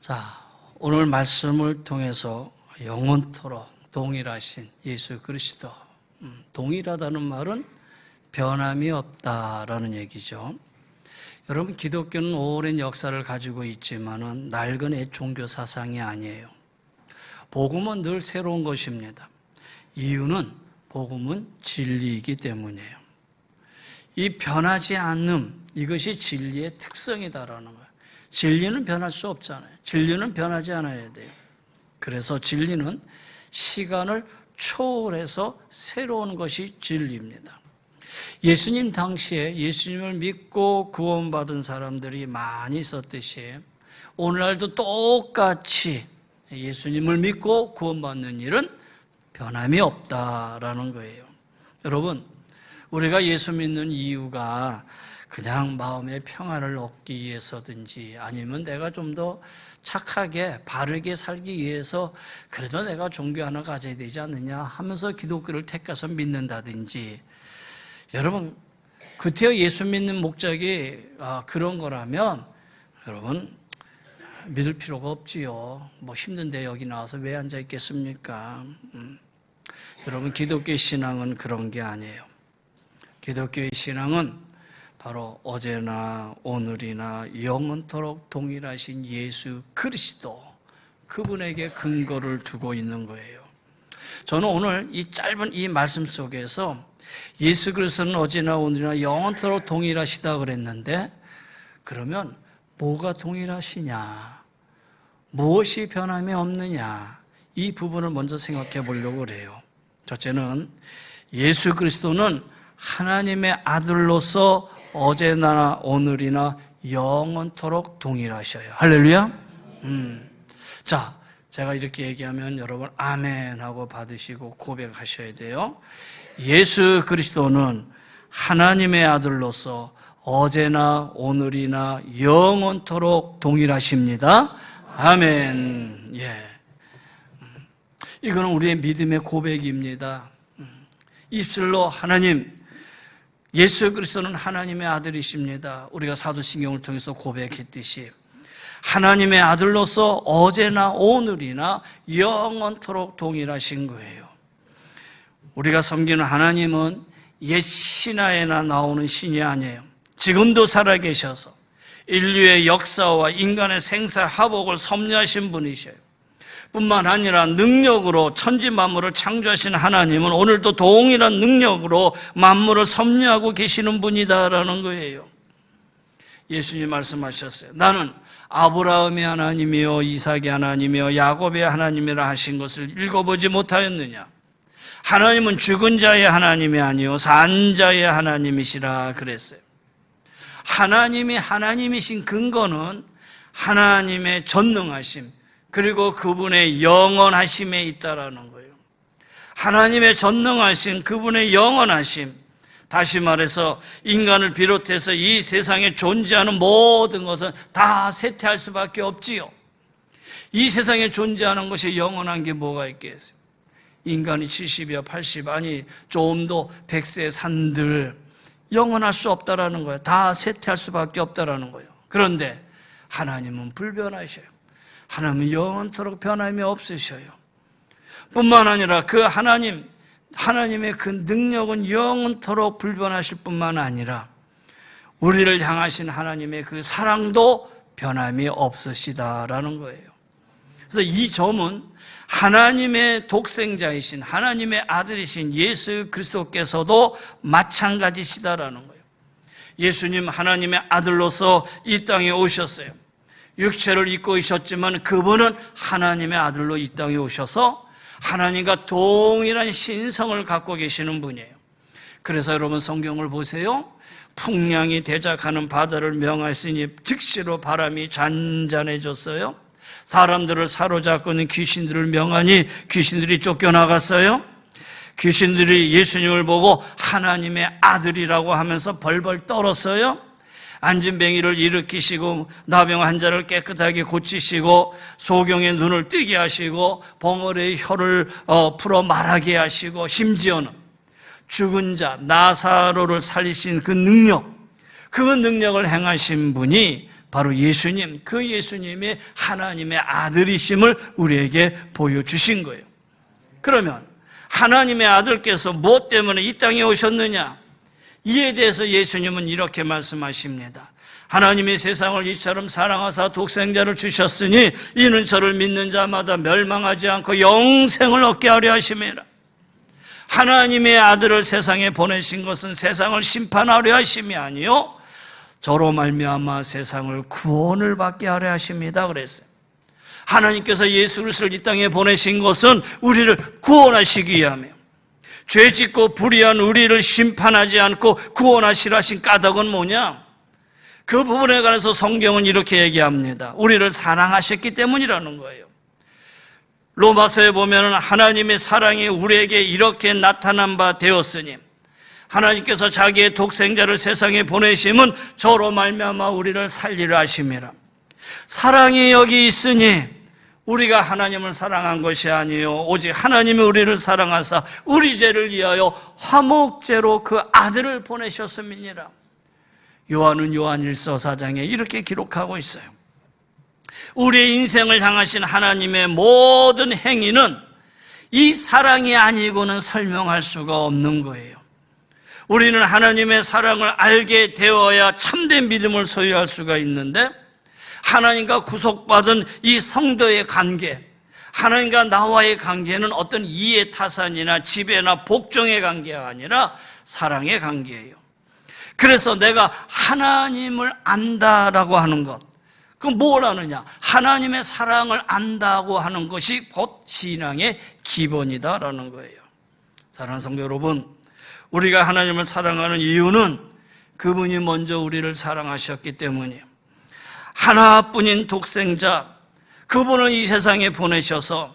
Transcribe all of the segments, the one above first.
자, 오늘 말씀을 통해서 영원토록 동일하신 예수 그리스도. 동일하다는 말은 변함이 없다라는 얘기죠. 여러분, 기독교는 오랜 역사를 가지고 있지만은 낡은 종교 사상이 아니에요. 복음은 늘 새로운 것입니다. 이유는 복음은 진리이기 때문이에요. 이 변하지 않음, 이것이 진리의 특성이다라는 거예요. 진리는 변할 수 없잖아요. 진리는 변하지 않아야 돼요. 그래서 진리는 시간을 초월해서 새로운 것이 진리입니다. 예수님 당시에 예수님을 믿고 구원받은 사람들이 많이 있었듯이 오늘날도 똑같이 예수님을 믿고 구원받는 일은 변함이 없다라는 거예요. 여러분, 우리가 예수 믿는 이유가 그냥 마음의 평안을 얻기 위해서든지 아니면 내가 좀 더 착하게 바르게 살기 위해서 그래도 내가 종교 하나 가져야 되지 않느냐 하면서 기독교를 택해서 믿는다든지, 여러분, 구태여 예수 믿는 목적이 그런 거라면 여러분 믿을 필요가 없지요. 뭐 힘든데 여기 나와서 왜 앉아 있겠습니까? 여러분, 기독교의 신앙은 그런 게 아니에요. 기독교의 신앙은 바로 어제나 오늘이나 영원토록 동일하신 예수 그리스도, 그분에게 근거를 두고 있는 거예요. 저는 오늘 이 짧은 이 말씀 속에서 예수 그리스도는 어제나 오늘이나 영원토록 동일하시다 그랬는데, 그러면 뭐가 동일하시냐, 무엇이 변함이 없느냐, 이 부분을 먼저 생각해 보려고 그래요. 첫째는 예수 그리스도는 하나님의 아들로서 어제나 오늘이나 영원토록 동일하셔요. 할렐루야. 자, 제가 이렇게 얘기하면 여러분 아멘 하고 받으시고 고백하셔야 돼요. 예수 그리스도는 하나님의 아들로서 어제나 오늘이나 영원토록 동일하십니다. 아멘. 예. 이거는 우리의 믿음의 고백입니다. 입술로 하나님, 예수 그리스도는 하나님의 아들이십니다. 우리가 사도신경을 통해서 고백했듯이 하나님의 아들로서 어제나 오늘이나 영원토록 동일하신 거예요. 우리가 섬기는 하나님은 옛 신화에나 나오는 신이 아니에요. 지금도 살아계셔서 인류의 역사와 인간의 생사화복을 섭리하신 분이셔요. 뿐만 아니라 능력으로 천지 만물을 창조하신 하나님은 오늘도 동일한 능력으로 만물을 섭리하고 계시는 분이다라는 거예요. 예수님 말씀하셨어요. 나는 아브라함의 하나님이요 이삭의 하나님이요 야곱의 하나님이라 하신 것을 읽어보지 못하였느냐. 하나님은 죽은 자의 하나님이 아니요 산 자의 하나님이시라 그랬어요. 하나님이 하나님이신 근거는 하나님의 전능하심, 그리고 그분의 영원하심에 있다라는 거예요. 하나님의 전능하심, 그분의 영원하심, 다시 말해서 인간을 비롯해서 이 세상에 존재하는 모든 것은 다 쇠퇴할 수밖에 없지요. 이 세상에 존재하는 것이 영원한 게 뭐가 있겠어요? 인간이 70이야 80, 아니 좀 더 100세 산들 영원할 수 없다라는 거예요. 다 쇠퇴할 수밖에 없다라는 거예요. 그런데 하나님은 불변하셔요. 하나님은 영원토록 변함이 없으셔요. 뿐만 아니라 그 하나님의 그 능력은 영원토록 불변하실 뿐만 아니라 우리를 향하신 하나님의 그 사랑도 변함이 없으시다라는 거예요. 그래서 이 점은 하나님의 독생자이신 하나님의 아들이신 예수 그리스도께서도 마찬가지시다라는 거예요. 예수님 하나님의 아들로서 이 땅에 오셨어요. 육체를 입고 오셨지만 그분은 하나님의 아들로 이 땅에 오셔서 하나님과 동일한 신성을 갖고 계시는 분이에요. 그래서 여러분 성경을 보세요. 풍랑이 대작하는 바다를 명하시니 즉시로 바람이 잔잔해졌어요. 사람들을 사로잡고 있는 귀신들을 명하니 귀신들이 쫓겨나갔어요. 귀신들이 예수님을 보고 하나님의 아들이라고 하면서 벌벌 떨었어요. 안진뱅이를 일으키시고 나병 환자를 깨끗하게 고치시고 소경의 눈을 뜨게 하시고 벙어리의 혀를 풀어 말하게 하시고 심지어는 죽은 자 나사로를 살리신 그 능력을 행하신 분이 바로 예수님, 그 예수님이 하나님의 아들이심을 우리에게 보여주신 거예요. 그러면 하나님의 아들께서 무엇 때문에 이 땅에 오셨느냐? 이에 대해서 예수님은 이렇게 말씀하십니다. 하나님이 세상을 이처럼 사랑하사 독생자를 주셨으니 이는 저를 믿는 자마다 멸망하지 않고 영생을 얻게 하려 하심이라. 하나님의 아들을 세상에 보내신 것은 세상을 심판하려 하심이 아니요 저로 말미암아 세상을 구원을 받게 하려 하십니다 그랬어요. 하나님께서 예수 그리스도를 이 땅에 보내신 것은 우리를 구원하시기 위함이에요. 죄짓고 불의한 우리를 심판하지 않고 구원하시라 하신 까닭은 뭐냐? 그 부분에 관해서 성경은 이렇게 얘기합니다. 우리를 사랑하셨기 때문이라는 거예요. 로마서에 보면 하나님의 사랑이 우리에게 이렇게 나타난 바 되었으니 하나님께서 자기의 독생자를 세상에 보내심은 저로 말미암아 우리를 살리려 하심이라. 사랑이 여기 있으니 우리가 하나님을 사랑한 것이 아니요 오직 하나님이 우리를 사랑하사 우리 죄를 위하여 화목제로 그 아들을 보내셨음이니라. 요한은 요한일서 4장에 이렇게 기록하고 있어요. 우리의 인생을 향하신 하나님의 모든 행위는 이 사랑이 아니고는 설명할 수가 없는 거예요. 우리는 하나님의 사랑을 알게 되어야 참된 믿음을 소유할 수가 있는데 하나님과 구속받은 이 성도의 관계, 하나님과 나와의 관계는 어떤 이해타산이나 지배나 복종의 관계가 아니라 사랑의 관계예요. 그래서 내가 하나님을 안다라고 하는 것, 그건 뭘 아느냐? 하나님의 사랑을 안다고 하는 것이 곧 신앙의 기본이다라는 거예요. 사랑하는 성도 여러분, 우리가 하나님을 사랑하는 이유는 그분이 먼저 우리를 사랑하셨기 때문이에요. 하나뿐인 독생자, 그분을 이 세상에 보내셔서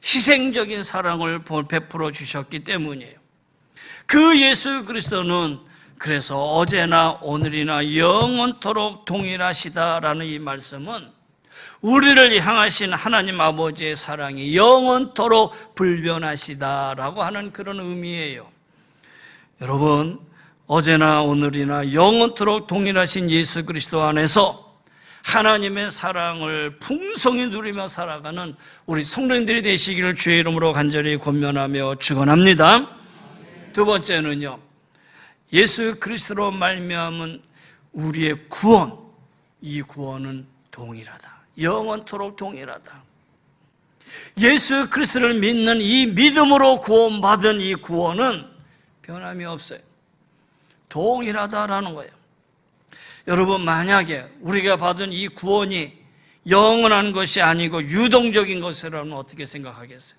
희생적인 사랑을 베풀어 주셨기 때문이에요. 그 예수 그리스도는 그래서 어제나 오늘이나 영원토록 동일하시다라는 이 말씀은 우리를 향하신 하나님 아버지의 사랑이 영원토록 불변하시다라고 하는 그런 의미예요. 여러분, 어제나 오늘이나 영원토록 동일하신 예수 그리스도 안에서 하나님의 사랑을 풍성히 누리며 살아가는 우리 성도님들이 되시기를 주의 이름으로 간절히 권면하며 축원합니다. 두 번째는요, 예수 그리스도로 말미암은 우리의 구원, 이 구원은 동일하다. 영원토록 동일하다. 예수 그리스도를 믿는 이 믿음으로 구원받은 이 구원은 변함이 없어요. 동일하다라는 거예요. 여러분, 만약에 우리가 받은 이 구원이 영원한 것이 아니고 유동적인 것이라면 어떻게 생각하겠어요?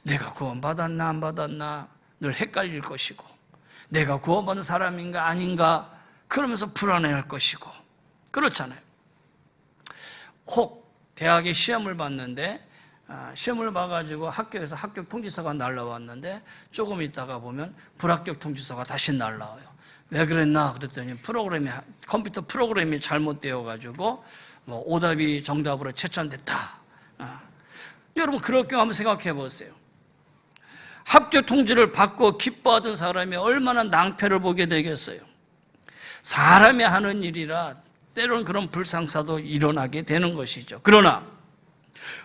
내가 구원받았나 안 받았나 늘 헷갈릴 것이고, 내가 구원받은 사람인가 아닌가 그러면서 불안해할 것이고, 그렇잖아요. 혹 대학에 시험을 봤는데 시험을 봐가지고 학교에서 합격 통지서가 날라왔는데 조금 있다가 보면 불합격 통지서가 다시 날라와요. 왜 그랬나 그랬더니 컴퓨터 프로그램이 잘못되어가지고 오답이 정답으로 채점됐다. 여러분, 그렇게 한번 생각해 보세요. 합격 통지를 받고 기뻐하던 사람이 얼마나 낭패를 보게 되겠어요. 사람이 하는 일이라 때로는 그런 불상사도 일어나게 되는 것이죠. 그러나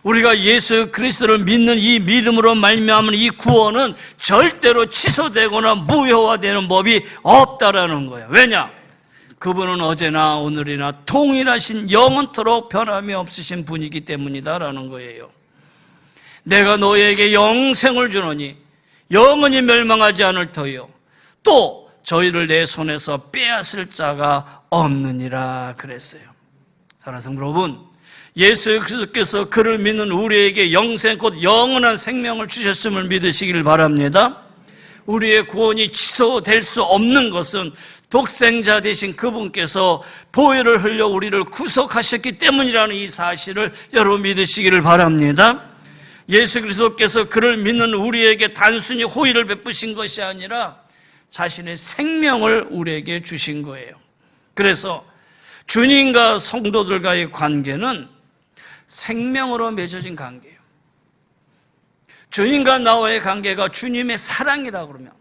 우리가 예수 그리스도를 믿는 이 믿음으로 말미암은 이 구원은 절대로 취소되거나 무효화되는 법이 없다라는 거예요. 왜냐? 그분은 어제나 오늘이나 동일하신 영원토록 변함이 없으신 분이기 때문이다라는 거예요. 내가 너희에게 영생을 주노니 영원히 멸망하지 않을 터요 또 저희를 내 손에서 빼앗을 자가 없느니라 그랬어요. 사랑하는 성도 여러분, 예수 그리스도께서 그를 믿는 우리에게 영생 곧 영원한 생명을 주셨음을 믿으시기를 바랍니다. 우리의 구원이 취소될 수 없는 것은 독생자 되신 그분께서 보혈을 흘려 우리를 구속하셨기 때문이라는 이 사실을 여러분 믿으시기를 바랍니다. 예수 그리스도께서 그를 믿는 우리에게 단순히 호의를 베푸신 것이 아니라 자신의 생명을 우리에게 주신 거예요. 그래서 주님과 성도들과의 관계는 생명으로 맺어진 관계예요. 주님과 나와의 관계가 주님의 사랑이라고 그러면,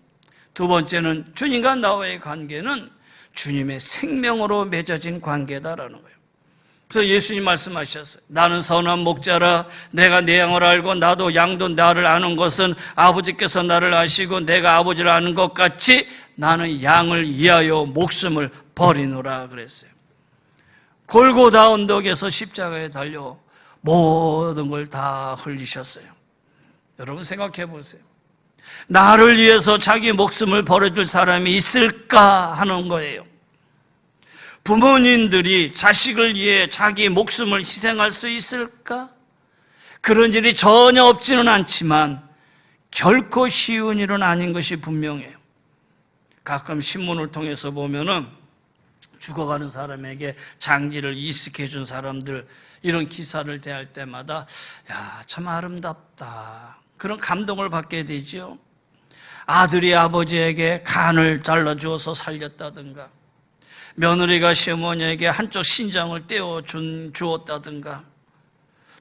두 번째는 주님과 나와의 관계는 주님의 생명으로 맺어진 관계다라는 거예요. 그래서 예수님 말씀하셨어요. 나는 선한 목자라. 내가 내 양을 알고 나도 양도 나를 아는 것은 아버지께서 나를 아시고 내가 아버지를 아는 것 같이 나는 양을 위하여 목숨을 버리노라 그랬어요. 골고다 언덕에서 십자가에 달려 모든 걸 다 흘리셨어요. 여러분 생각해 보세요. 나를 위해서 자기 목숨을 버려줄 사람이 있을까 하는 거예요. 부모님들이 자식을 위해 자기 목숨을 희생할 수 있을까? 그런 일이 전혀 없지는 않지만 결코 쉬운 일은 아닌 것이 분명해요. 가끔 신문을 통해서 보면은 죽어가는 사람에게 장기를 이식해 준 사람들 이런 기사를 대할 때마다 야, 참 아름답다. 그런 감동을 받게 되죠. 아들이 아버지에게 간을 잘라주어서 살렸다든가, 며느리가 시어머니에게 한쪽 신장을 떼어 주었다든가,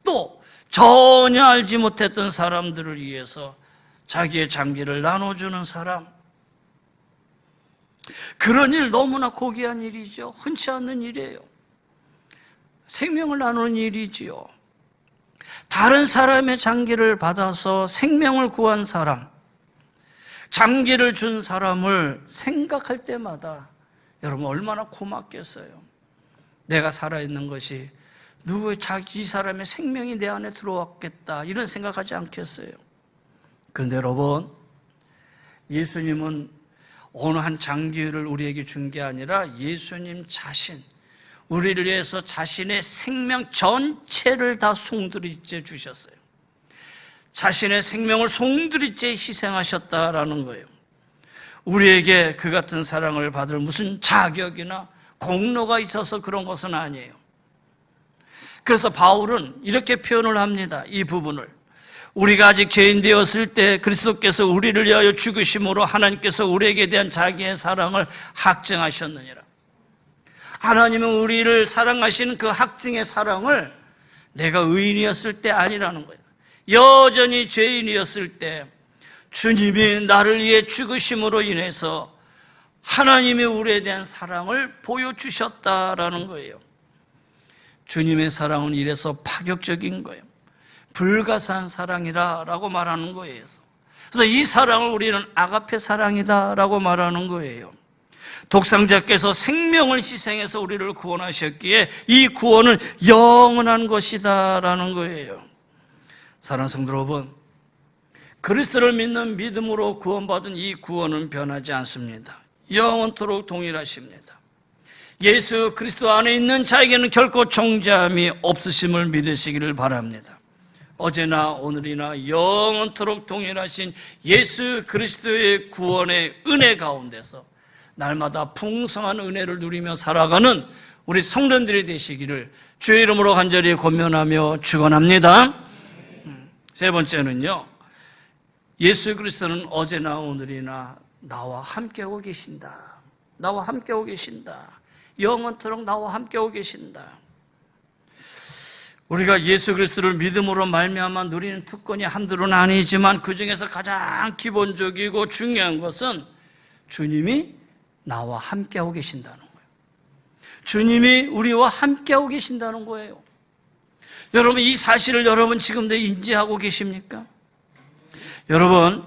또 전혀 알지 못했던 사람들을 위해서 자기의 장기를 나눠주는 사람, 그런 일 너무나 고귀한 일이죠. 흔치 않는 일이에요. 생명을 나누는 일이지요. 다른 사람의 장기를 받아서 생명을 구한 사람, 장기를 준 사람을 생각할 때마다 여러분 얼마나 고맙겠어요. 내가 살아있는 것이 누구의 이 사람의 생명이 내 안에 들어왔겠다 이런 생각하지 않겠어요. 그런데 여러분, 예수님은 어느 한 장기를 우리에게 준 게 아니라 예수님 자신, 우리를 위해서 자신의 생명 전체를 다 송두리째 주셨어요. 자신의 생명을 송두리째 희생하셨다라는 거예요. 우리에게 그 같은 사랑을 받을 무슨 자격이나 공로가 있어서 그런 것은 아니에요. 그래서 바울은 이렇게 표현을 합니다. 이 부분을. 우리가 아직 죄인 되었을 때 그리스도께서 우리를 위하여 죽으심으로 하나님께서 우리에게 대한 자기의 사랑을 확증하셨느니라. 하나님은 우리를 사랑하시는 그 확증의 사랑을 내가 의인이었을 때 아니라는 거예요. 여전히 죄인이었을 때 주님이 나를 위해 죽으심으로 인해서 하나님이 우리에 대한 사랑을 보여주셨다라는 거예요. 주님의 사랑은 이래서 파격적인 거예요. 불가사한 사랑이라고 말하는 거예요. 그래서 이 사랑을 우리는 아가페 사랑이다라고 말하는 거예요. 독생자께서 생명을 희생해서 우리를 구원하셨기에 이 구원은 영원한 것이다라는 거예요. 사랑하는 성도 여러분, 그리스도를 믿는 믿음으로 구원받은 이 구원은 변하지 않습니다. 영원토록 동일하십니다. 예수 그리스도 안에 있는 자에게는 결코 정죄함이 없으심을 믿으시기를 바랍니다. 어제나 오늘이나 영원토록 동일하신 예수 그리스도의 구원의 은혜 가운데서 날마다 풍성한 은혜를 누리며 살아가는 우리 성도들이 되시기를 주의 이름으로 간절히 권면하며 축원합니다. 세 번째는요, 예수 그리스도는 어제나 오늘이나 나와 함께하고 계신다. 나와 함께하고 계신다. 영원토록 나와 함께하고 계신다. 우리가 예수 그리스도를 믿음으로 말미암아 누리는 특권이 한둘은 아니지만 그 중에서 가장 기본적이고 중요한 것은 주님이 나와 함께하고 계신다는 거예요. 주님이 우리와 함께하고 계신다는 거예요. 여러분, 이 사실을 여러분 지금도 인지하고 계십니까? 여러분,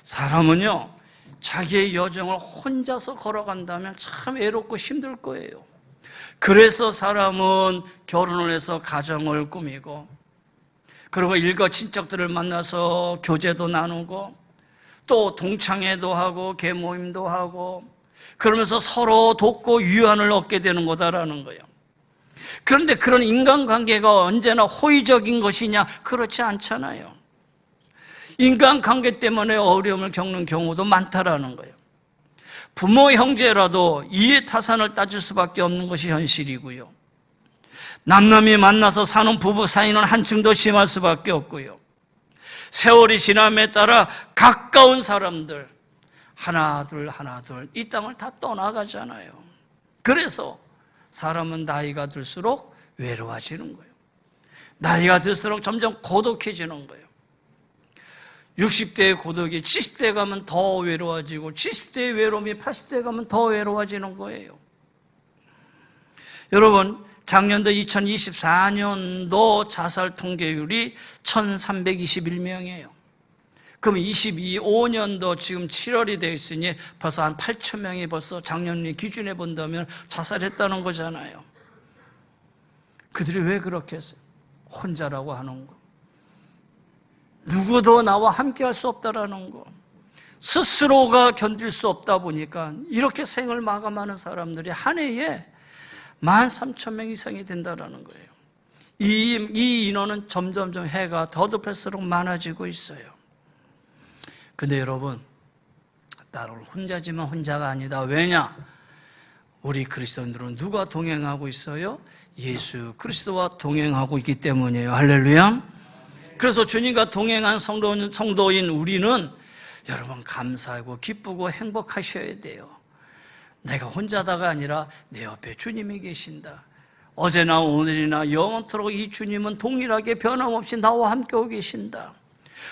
사람은요, 자기의 여정을 혼자서 걸어간다면 참 외롭고 힘들 거예요. 그래서 사람은 결혼을 해서 가정을 꾸미고, 그리고 일가 친척들을 만나서 교제도 나누고, 또 동창회도 하고 계모임도 하고, 그러면서 서로 돕고 유한을 얻게 되는 거다라는 거예요. 그런데 그런 인간관계가 언제나 호의적인 것이냐? 그렇지 않잖아요. 인간관계 때문에 어려움을 겪는 경우도 많다라는 거예요. 부모 형제라도 이해타산을 따질 수밖에 없는 것이 현실이고요. 남남이 만나서 사는 부부 사이는 한층 더 심할 수밖에 없고요. 세월이 지남에 따라 가까운 사람들 하나 둘 이 땅을 다 떠나가잖아요. 그래서 사람은 나이가 들수록 외로워지는 거예요. 나이가 들수록 점점 고독해지는 거예요. 60대의 고독이 70대 가면 더 외로워지고 70대의 외로움이 80대 가면 더 외로워지는 거예요. 여러분, 작년도 2024년도 자살 통계율이 1321명이에요. 그러면 5년도 지금 7월이 되어 있으니 벌써 한 8천 명이 벌써 작년 기준에 본다면 자살했다는 거잖아요. 그들이 왜 그렇게 했어요? 혼자라고 하는 거. 누구도 나와 함께 할 수 없다라는 거. 스스로가 견딜 수 없다 보니까 이렇게 생을 마감하는 사람들이 한 해에 13,000명 이상이 된다라는 거예요. 이 인원은 점점점 해가 더듬을수록 많아지고 있어요. 근데 여러분, 나를 혼자지만 혼자가 아니다. 왜냐? 우리 그리스도인들은 누가 동행하고 있어요? 예수 그리스도와 동행하고 있기 때문이에요. 할렐루야. 그래서 주님과 동행한 성도인 우리는 여러분 감사하고 기쁘고 행복하셔야 돼요. 내가 혼자다가 아니라 내 옆에 주님이 계신다. 어제나 오늘이나 영원토록 이 주님은 동일하게 변함없이 나와 함께하고 계신다.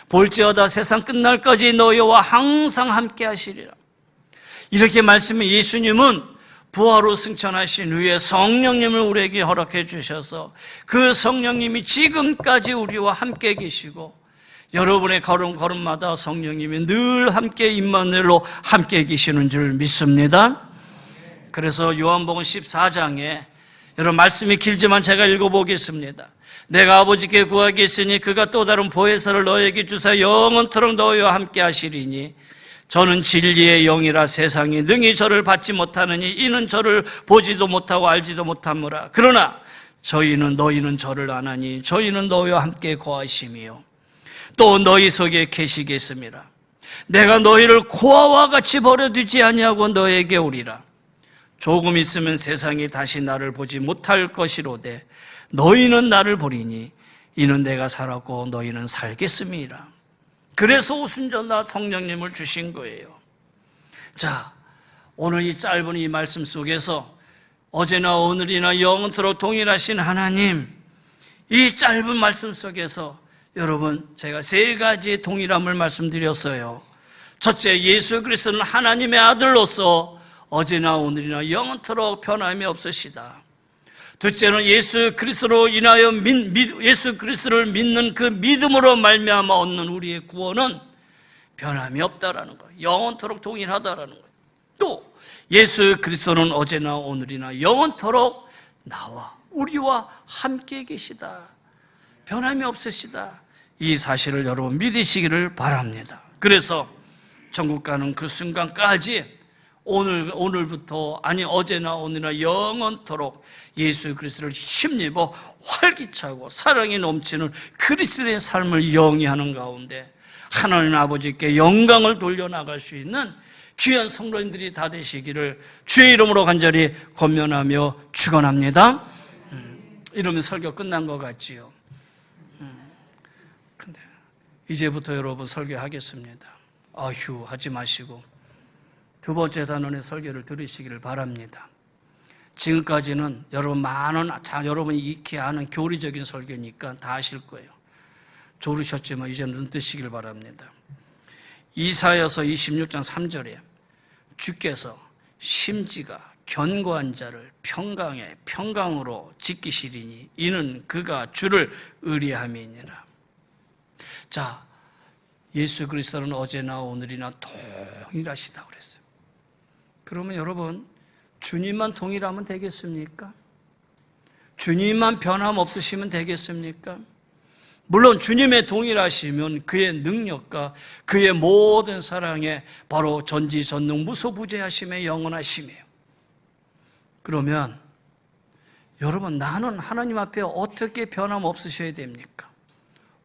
볼지어다 세상 끝날까지 너희와 항상 함께 하시리라. 이렇게 말씀해 예수님은 부활로 승천하신 후에 성령님을 우리에게 허락해 주셔서 그 성령님이 지금까지 우리와 함께 계시고 여러분의 걸음마다 성령님이 늘 함께 임마누엘로 함께 계시는 줄 믿습니다. 그래서 요한복음 14장에 여러분 말씀이 길지만 제가 읽어보겠습니다. 내가 아버지께 구하겠으니 그가 또 다른 보혜사를 너에게 주사 영원토록 너희와 함께 하시리니 저는 진리의 영이라 세상이 능히 저를 받지 못하느니 이는 저를 보지도 못하고 알지도 못하므라. 그러나 너희는 저를 아나니 저희는 너희와 함께 거하심이요 또 너희 속에 계시겠습니다. 내가 너희를 고아와 같이 버려두지 아니하고 너에게 오리라. 조금 있으면 세상이 다시 나를 보지 못할 것이로되 너희는 나를 보리니 이는 내가 살았고 너희는 살겠음이라. 그래서 오순절날 성령님을 주신 거예요. 자, 오늘 이 짧은 이 말씀 속에서 어제나 오늘이나 영원토록 동일하신 하나님, 이 짧은 말씀 속에서 여러분 제가 세 가지의 동일함을 말씀드렸어요. 첫째, 예수 그리스도는 하나님의 아들로서 어제나 오늘이나 영원토록 변함이 없으시다. 둘째는 예수 그리스도로 인하여 예수 그리스도를 믿는 그 믿음으로 말미암아 얻는 우리의 구원은 변함이 없다라는 거예요. 영원토록 동일하다라는 거예요. 또 예수 그리스도는 어제나 오늘이나 영원토록 나와 우리와 함께 계시다. 변함이 없으시다. 이 사실을 여러분 믿으시기를 바랍니다. 그래서 천국 가는 그 순간까지 오늘부터 아니 어제나 오늘이나 영원토록 예수 그리스도를 힘입어 활기차고 사랑이 넘치는 그리스도의 삶을 영위하는 가운데 하나님 아버지께 영광을 돌려나갈 수 있는 귀한 성도님들이 다 되시기를 주의 이름으로 간절히 권면하며 축원합니다. 이러면 설교 끝난 것 같지요. 근데 이제부터 여러분 설교하겠습니다. 아휴 하지 마시고 두 번째 단원의 설교를 들으시기를 바랍니다. 지금까지는 여러분이 익히 아는 교리적인 설교니까 다 아실 거예요. 조르셨지만 이제는 눈 뜨시길 바랍니다. 이사야서 26장 3절에 주께서 심지가 견고한 자를 평강에 평강으로 지키시리니 이는 그가 주를 의리함이니라. 자, 예수 그리스도는 어제나 오늘이나 동일하시다고 그랬어요. 그러면 여러분 주님만 동일하면 되겠습니까? 주님만 변함없으시면 되겠습니까? 물론 주님의 동일하시면 그의 능력과 그의 모든 사랑에 바로 전지전능 무소부재하심의 영원하심이에요. 그러면 여러분 나는 하나님 앞에 어떻게 변함없으셔야 됩니까?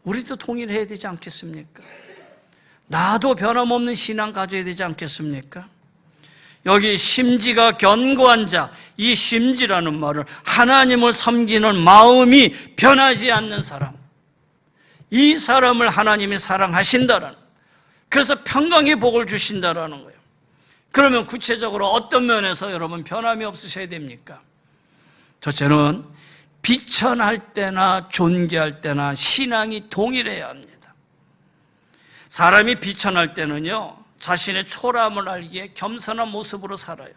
우리도 동일해야 되지 않겠습니까? 나도 변함없는 신앙 가져야 되지 않겠습니까? 여기 심지가 견고한 자, 이 심지라는 말은 하나님을 섬기는 마음이 변하지 않는 사람, 이 사람을 하나님이 사랑하신다라는, 그래서 평강의 복을 주신다라는 거예요. 그러면 구체적으로 어떤 면에서 여러분 변함이 없으셔야 됩니까? 첫째는 비천할 때나 존귀할 때나 신앙이 동일해야 합니다. 사람이 비천할 때는요, 자신의 초라함을 알기에 겸손한 모습으로 살아요.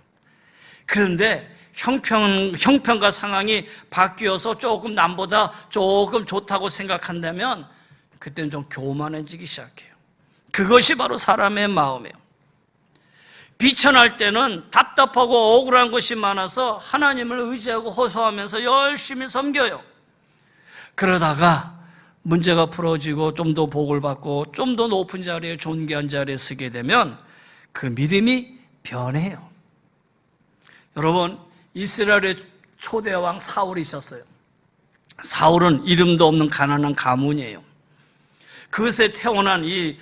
그런데 형편과 상황이 바뀌어서 조금 남보다 조금 좋다고 생각한다면 그때는 좀 교만해지기 시작해요. 그것이 바로 사람의 마음이에요. 비천할 때는 답답하고 억울한 것이 많아서 하나님을 의지하고 호소하면서 열심히 섬겨요. 그러다가 문제가 풀어지고 좀 더 복을 받고 좀 더 높은 자리에 존귀한 자리에 서게 되면 그 믿음이 변해요. 여러분, 이스라엘의 초대왕 사울이 있었어요. 사울은 이름도 없는 가난한 가문이에요. 그것에 태어난 이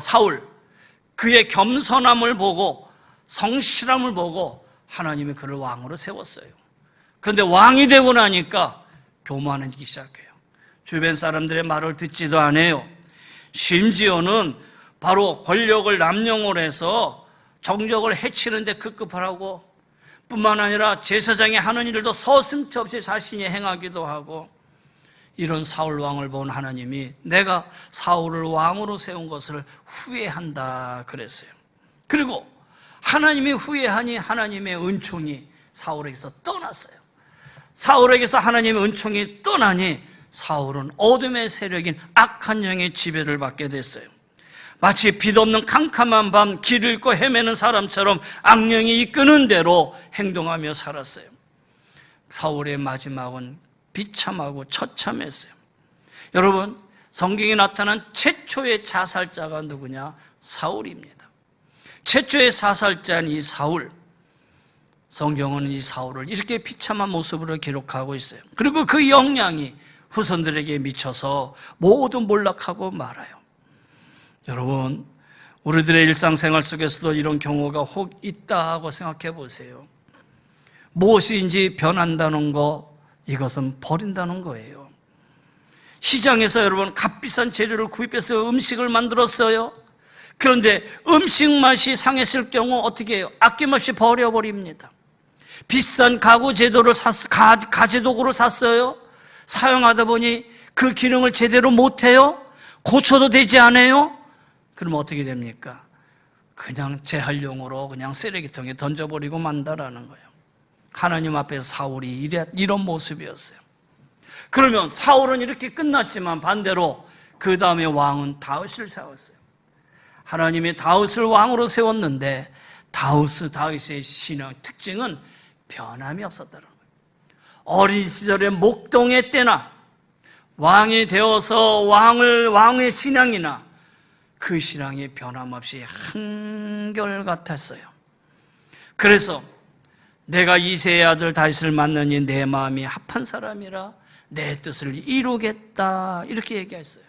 사울, 그의 겸손함을 보고 성실함을 보고 하나님이 그를 왕으로 세웠어요. 그런데 왕이 되고 나니까 교만해지기 시작해요. 주변 사람들의 말을 듣지도 않아요. 심지어는 바로 권력을 남용을 해서 정적을 해치는 데 급급을 하고, 뿐만 아니라 제사장이 하는 일도 서슴지 없이 자신이 행하기도 하고, 이런 사울 왕을 본 하나님이 내가 사울을 왕으로 세운 것을 후회한다 그랬어요. 그리고 하나님이 후회하니 하나님의 은총이 사울에게서 떠났어요. 사울에게서 하나님의 은총이 떠나니 사울은 어둠의 세력인 악한 영의 지배를 받게 됐어요. 마치 빛 없는 캄캄한 밤 길 잃고 헤매는 사람처럼 악령이 이끄는 대로 행동하며 살았어요. 사울의 마지막은 비참하고 처참했어요. 여러분, 성경에 나타난 최초의 자살자가 누구냐? 사울입니다. 최초의 사살자인 이 사울, 성경은 이 사울을 이렇게 비참한 모습으로 기록하고 있어요. 그리고 그 영향이 후손들에게 미쳐서 모두 몰락하고 말아요. 여러분, 우리들의 일상생활 속에서도 이런 경우가 혹 있다고 생각해 보세요. 무엇인지 변한다는 거, 이것은 버린다는 거예요. 시장에서 여러분 값비싼 재료를 구입해서 음식을 만들었어요. 그런데 음식 맛이 상했을 경우 어떻게 해요? 아낌없이 버려버립니다. 비싼 가구 제도를 가재도구를 샀어요. 사용하다 보니 그 기능을 제대로 못해요. 고쳐도 되지 않아요. 그럼 어떻게 됩니까? 그냥 재활용으로 그냥 쓰레기통에 던져버리고 만다라는 거예요. 하나님 앞에서 사울이 이런 모습이었어요. 그러면 사울은 이렇게 끝났지만 반대로 그 다음에 왕은 다윗을 세웠어요. 하나님이 다윗을 왕으로 세웠는데 다윗의 신앙 특징은 변함이 없었다는 거예요. 어린 시절에 목동의 때나 왕이 되어서 왕의 신앙이나 그 신앙이 변함없이 한결같았어요. 그래서 내가 이새의 아들 다윗을 만나니 내 마음이 합한 사람이라 내 뜻을 이루겠다, 이렇게 얘기했어요.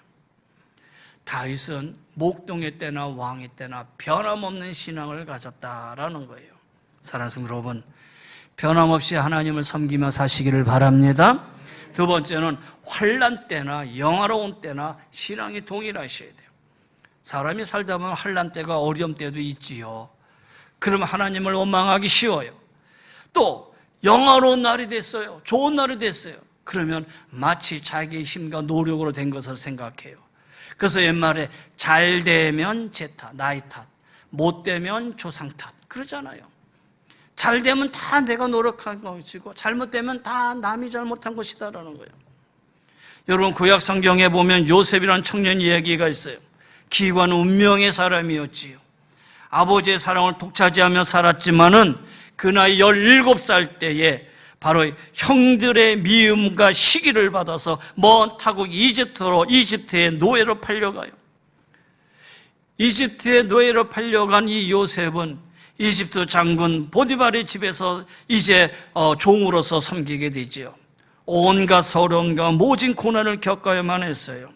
다윗은 목동의 때나 왕의 때나 변함없는 신앙을 가졌다라는 거예요. 사랑하는 성도 여러분, 변함없이 하나님을 섬기며 사시기를 바랍니다. 두 번째는 환난 때나 영화로운 때나 신앙이 동일하셔야 돼요. 사람이 살다 보면 환난 때가 어려움 때도 있지요. 그럼 하나님을 원망하기 쉬워요. 또 영화로운 날이 됐어요. 좋은 날이 됐어요. 그러면 마치 자기의 힘과 노력으로 된 것을 생각해요. 그래서 옛말에 잘 되면 제 탓, 나의 탓, 못 되면 조상 탓, 그러잖아요. 잘 되면 다 내가 노력한 것이고 잘못되면 다 남이 잘못한 것이다라는 거예요. 여러분, 구약 성경에 보면 요셉이라는 청년 이야기가 있어요. 기관 운명의 사람이었지요. 아버지의 사랑을 독차지하며 살았지만은 그 나이 17살 때에 바로 형들의 미움과 시기를 받아서 먼 타국 이집트의 노예로 팔려가요. 이집트의 노예로 팔려간 이 요셉은 이집트 장군 보디발의 집에서 이제 종으로서 섬기게 되지요. 온갖 서러움과 모진 고난을 겪어야만 했어요.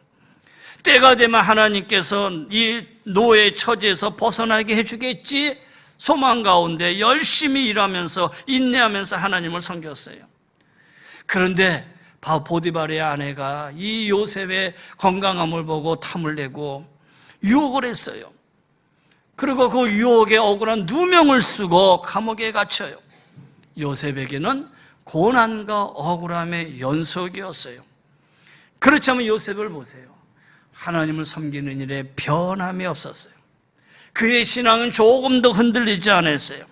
때가 되면 하나님께서 이 노예의 처지에서 벗어나게 해주겠지 소망 가운데 열심히 일하면서 인내하면서 하나님을 섬겼어요. 그런데 보디발의 아내가 이 요셉의 건강함을 보고 탐을 내고 유혹을 했어요. 그리고 그 유혹에 억울한 누명을 쓰고 감옥에 갇혀요. 요셉에게는 고난과 억울함의 연속이었어요. 그렇다면 요셉을 보세요. 하나님을 섬기는 일에 변함이 없었어요. 그의 신앙은 조금도 흔들리지 않았어요.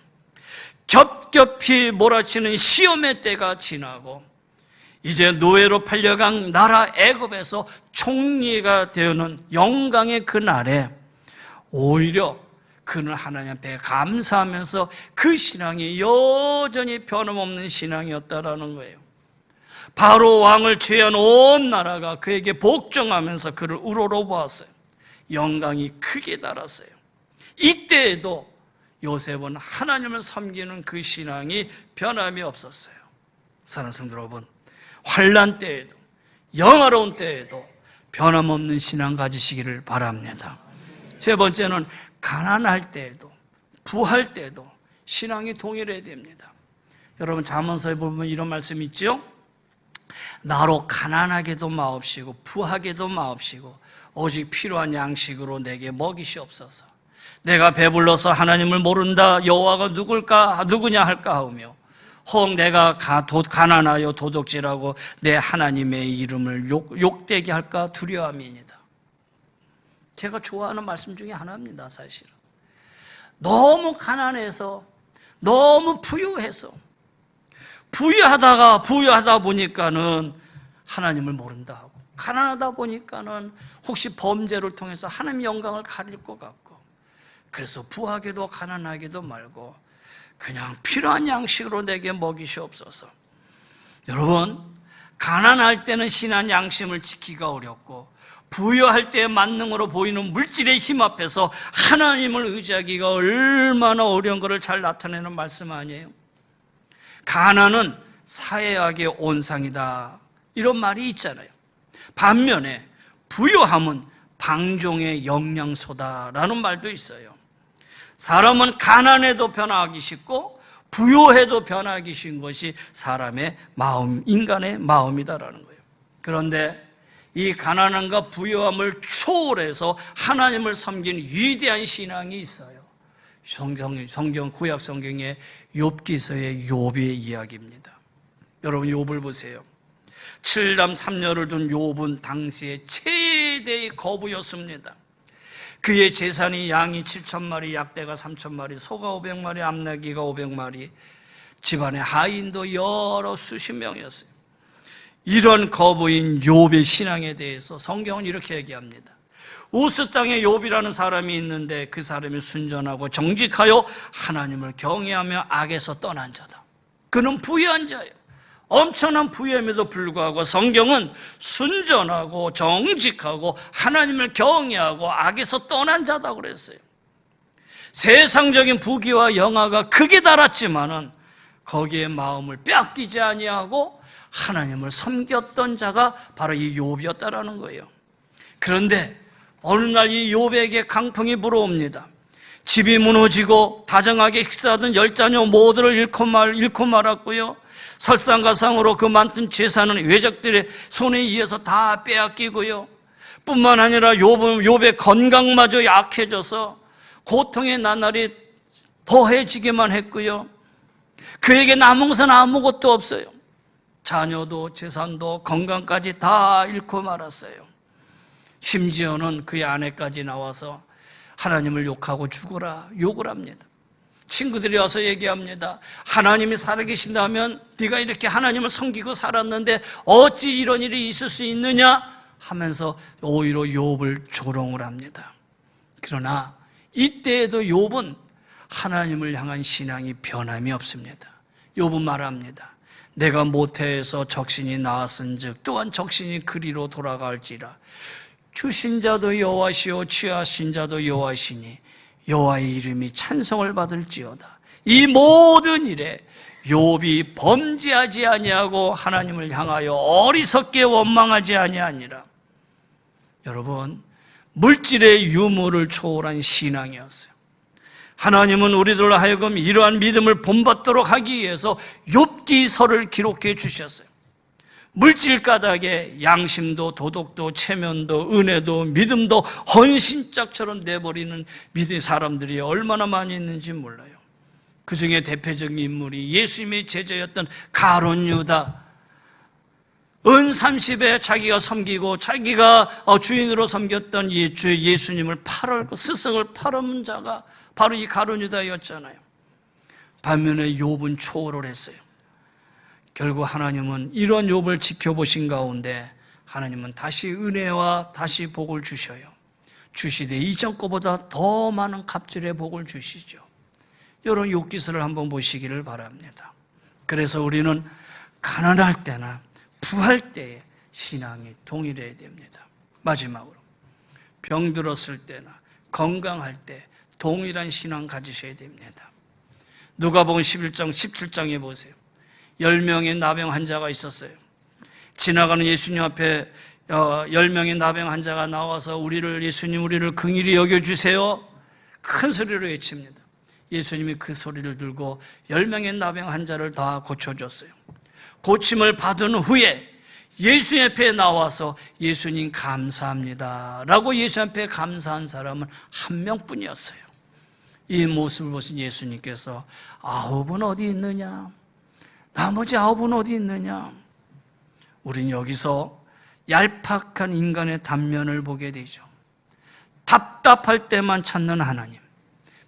겹겹이 몰아치는 시험의 때가 지나고 이제 노예로 팔려간 나라 애굽에서 총리가 되는 영광의 그날에 오히려 그는 하나님 앞에 감사하면서 그 신앙이 여전히 변함없는 신앙이었다라는 거예요. 바로 왕을 취한 온 나라가 그에게 복종하면서 그를 우러러보았어요. 영광이 크게 달았어요. 이때에도 요셉은 하나님을 섬기는 그 신앙이 변함이 없었어요. 사랑하는 성도 여러분, 환난 때에도 영화로운 때에도 변함없는 신앙 가지시기를 바랍니다. 세 번째는 가난할 때에도 부할 때에도 신앙이 동일해야 됩니다. 여러분 잠언서에 보면 이런 말씀이 있죠. 나로 가난하게도 마옵시고 부하게도 마옵시고 오직 필요한 양식으로 내게 먹이시옵소서. 내가 배불러서 하나님을 모른다 여호와가 누구냐 할까 하며 혹 내가 가난하여 도둑질하고 내 하나님의 이름을 욕되게 할까 두려움이니이다. 제가 좋아하는 말씀 중에 하나입니다. 사실은 너무 가난해서 너무 부유해서 부유하다 보니까는 하나님을 모른다 하고 가난하다 보니까는 혹시 범죄를 통해서 하나님의 영광을 가릴 것 같고 그래서 부하게도 가난하게도 말고 그냥 필요한 양식으로 내게 먹이시옵소서. 여러분 가난할 때는 신한 양심을 지키기가 어렵고 부유할 때의 만능으로 보이는 물질의 힘 앞에서 하나님을 의지하기가 얼마나 어려운 것을 잘 나타내는 말씀 아니에요? 가난은 사회학의 온상이다 이런 말이 있잖아요. 반면에 부유함은 방종의 영양소다라는 말도 있어요. 사람은 가난해도 변화하기 쉽고 부유해도 변화하기 쉬운 것이 사람의 마음, 인간의 마음이다라는 거예요. 그런데 이 가난함과 부유함을 초월해서 하나님을 섬기는 위대한 신앙이 있어요. 성경 구약 성경의 욥기서의 욥의 이야기입니다. 여러분 욥을 보세요. 7남 3녀를 둔 욥은 당시의 최대의 거부였습니다. 그의 재산이 양이 7,000마리, 약대가 3,000마리, 소가 500마리, 암나귀가 500마리, 집안의 하인도 여러 수십 명이었어요. 이런 거부인 욥의 신앙에 대해서 성경은 이렇게 얘기합니다. 우스 땅에 욥이라는 사람이 있는데 그 사람이 순전하고 정직하여 하나님을 경외하며 악에서 떠난 자다. 그는 부유한 자예요. 엄청난 부유함에도 불구하고 성경은 순전하고 정직하고 하나님을 경외하고 악에서 떠난 자다 그랬어요. 세상적인 부귀와 영화가 크게 달았지만은 거기에 마음을 빼앗기지 아니하고 하나님을 섬겼던 자가 바로 이 욥이었다라는 거예요. 그런데 어느 날 이 욥에게 강풍이 불어옵니다. 집이 무너지고 다정하게 식사하던 10자녀 모두를 잃고 말았고요. 설상가상으로 그 많던 재산은 외적들의 손에 의해서 다 빼앗기고요. 뿐만 아니라 욥의 건강마저 약해져서 고통의 나날이 더해지기만 했고요. 그에게 남은 것은 아무것도 없어요. 자녀도 재산도 건강까지 다 잃고 말았어요. 심지어는 그의 아내까지 나와서 하나님을 욕하고 죽으라 욕을 합니다. 친구들이 와서 얘기합니다. 하나님이 살아계신다면 네가 이렇게 하나님을 섬기고 살았는데 어찌 이런 일이 있을 수 있느냐 하면서 오히려 욥을 조롱을 합니다. 그러나 이때에도 욥은 하나님을 향한 신앙이 변함이 없습니다. 욥은 말합니다. 내가 모태에서 적신이 나왔은즉 또한 적신이 그리로 돌아갈지라. 주신 자도 여호와시오 취하신 자도 여호와시니 여호와의 이름이 찬송을 받을지어다. 이 모든 일에 욥이 범죄하지 아니하고 하나님을 향하여 어리석게 원망하지 아니하니라. 여러분, 물질의 유무를 초월한 신앙이었어요. 하나님은 우리들로 하여금 이러한 믿음을 본받도록 하기 위해서 욥기서를 기록해 주셨어요. 물질 가닥에 양심도 도덕도 체면도 은혜도 믿음도 헌신짝처럼 내버리는 믿음의 사람들이 얼마나 많이 있는지 몰라요. 그 중에 대표적인 인물이 예수님의 제자였던 가룟 유다. 은 30에 자기가 섬기고 자기가 주인으로 섬겼던 예수님을 스승을 팔은 자가 바로 이 가룟 유다였잖아요. 반면에 욥은 초월을 했어요. 결국 하나님은 이런 욥을 지켜보신 가운데 하나님은 다시 은혜와 다시 복을 주셔요. 주시되 이전 거보다 더 많은 갑절의 복을 주시죠. 이런 욥기서를 한번 보시기를 바랍니다. 그래서 우리는 가난할 때나 부할 때에 신앙이 동일해야 됩니다. 마지막으로 병들었을 때나 건강할 때 동일한 신앙 가지셔야 됩니다. 누가복음 11장 17장에 보세요. 10명의 나병 환자가 있었어요. 지나가는 예수님 앞에 10명의 나병 환자가 나와서 예수님 우리를 긍휼히 여겨주세요, 큰 소리로 외칩니다. 예수님이 그 소리를 들고 10명의 나병 환자를 다 고쳐줬어요. 고침을 받은 후에 예수 앞에 나와서 예수님 감사합니다 라고 예수 앞에 감사한 사람은 한 명뿐이었어요. 이 모습을 보신 예수님께서 9은 어디 있느냐? 나머지 9은 어디 있느냐? 우린 여기서 얄팍한 인간의 단면을 보게 되죠. 답답할 때만 찾는 하나님,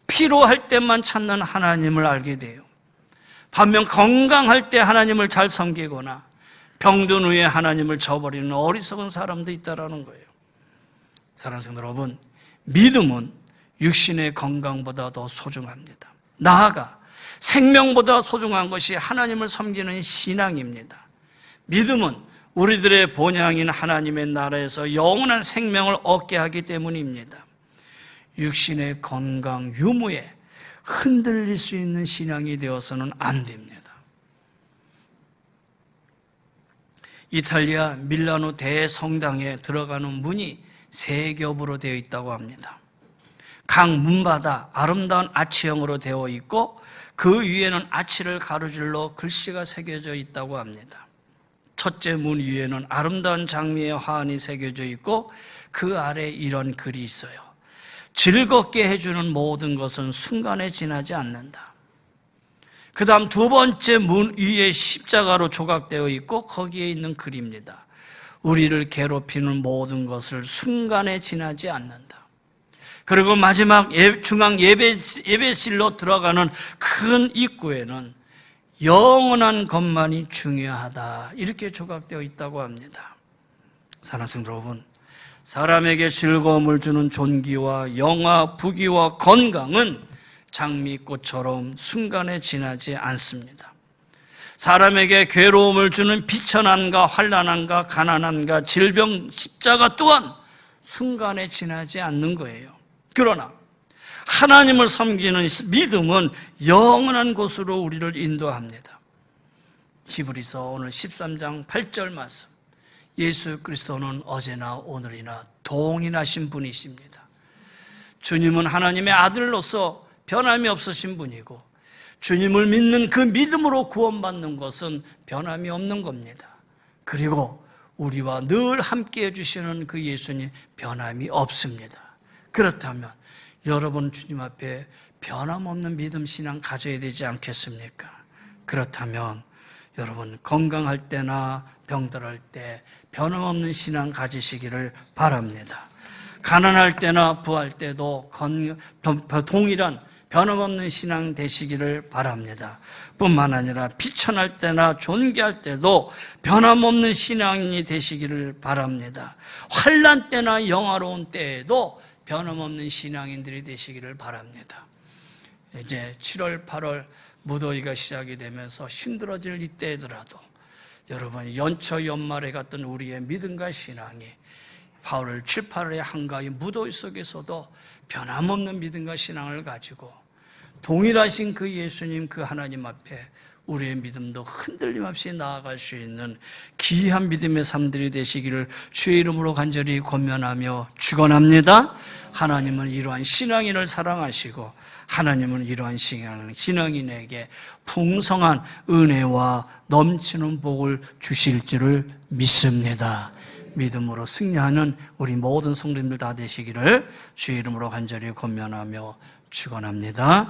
피로할 때만 찾는 하나님을 알게 돼요. 반면 건강할 때 하나님을 잘 섬기거나 병든 후에 하나님을 저버리는 어리석은 사람도 있다는 거예요. 사랑하는 성도 여러분, 믿음은 육신의 건강보다 더 소중합니다. 나아가 생명보다 소중한 것이 하나님을 섬기는 신앙입니다. 믿음은 우리들의 본향인 하나님의 나라에서 영원한 생명을 얻게 하기 때문입니다. 육신의 건강 유무에 흔들릴 수 있는 신앙이 되어서는 안 됩니다. 이탈리아 밀라노 대성당에 들어가는 문이 3겹으로 되어 있다고 합니다. 각 문마다 아름다운 아치형으로 되어 있고 그 위에는 아치를 가로질러 글씨가 새겨져 있다고 합니다. 첫째 문 위에는 아름다운 장미의 화환이 새겨져 있고 그 아래 이런 글이 있어요. 즐겁게 해주는 모든 것은 순간에 지나지 않는다. 그 다음 두 번째 문 위에 십자가로 조각되어 있고 거기에 있는 글입니다. 우리를 괴롭히는 모든 것을 순간에 지나지 않는다. 그리고 마지막 중앙 예배실로 들어가는 큰 입구에는 영원한 것만이 중요하다, 이렇게 조각되어 있다고 합니다. 사랑하는 성도 여러분, 사람에게 즐거움을 주는 존귀와 영화, 부귀와 건강은 장미꽃처럼 순간에 지나지 않습니다. 사람에게 괴로움을 주는 비천함과 환난함과 가난함과 질병, 십자가 또한 순간에 지나지 않는 거예요. 그러나 하나님을 섬기는 믿음은 영원한 곳으로 우리를 인도합니다. 히브리서 오늘 13장 8절 말씀, 예수 그리스도는 어제나 오늘이나 동일하신 분이십니다. 주님은 하나님의 아들로서 변함이 없으신 분이고 주님을 믿는 그 믿음으로 구원받는 것은 변함이 없는 겁니다. 그리고 우리와 늘 함께해 주시는 그 예수님 변함이 없습니다. 그렇다면 여러분 주님 앞에 변함없는 믿음 신앙 가져야 되지 않겠습니까? 그렇다면 여러분 건강할 때나 병들할 때 변함없는 신앙 가지시기를 바랍니다. 가난할 때나 부할 때도 동일한 변함없는 신앙 되시기를 바랍니다. 뿐만 아니라 비천할 때나 존귀할 때도 변함없는 신앙인이 되시기를 바랍니다. 환난 때나 영화로운 때에도 변함없는 신앙인들이 되시기를 바랍니다. 이제 7월, 8월 무더위가 시작이 되면서 힘들어질 이때더라도 여러분 연초 연말에 갔던 우리의 믿음과 신앙이 8월, 7, 8월의 한가위 무더위 속에서도 변함없는 믿음과 신앙을 가지고 동일하신 그 예수님, 그 하나님 앞에 우리의 믿음도 흔들림 없이 나아갈 수 있는 귀한 믿음의 삶들이 되시기를 주의 이름으로 간절히 권면하며 축원합니다. 하나님은 이러한 신앙인을 사랑하시고 하나님은 이러한 신앙인에게 풍성한 은혜와 넘치는 복을 주실 줄을 믿습니다. 믿음으로 승리하는 우리 모든 성도님들 다 되시기를 주의 이름으로 간절히 권면하며 축원합니다.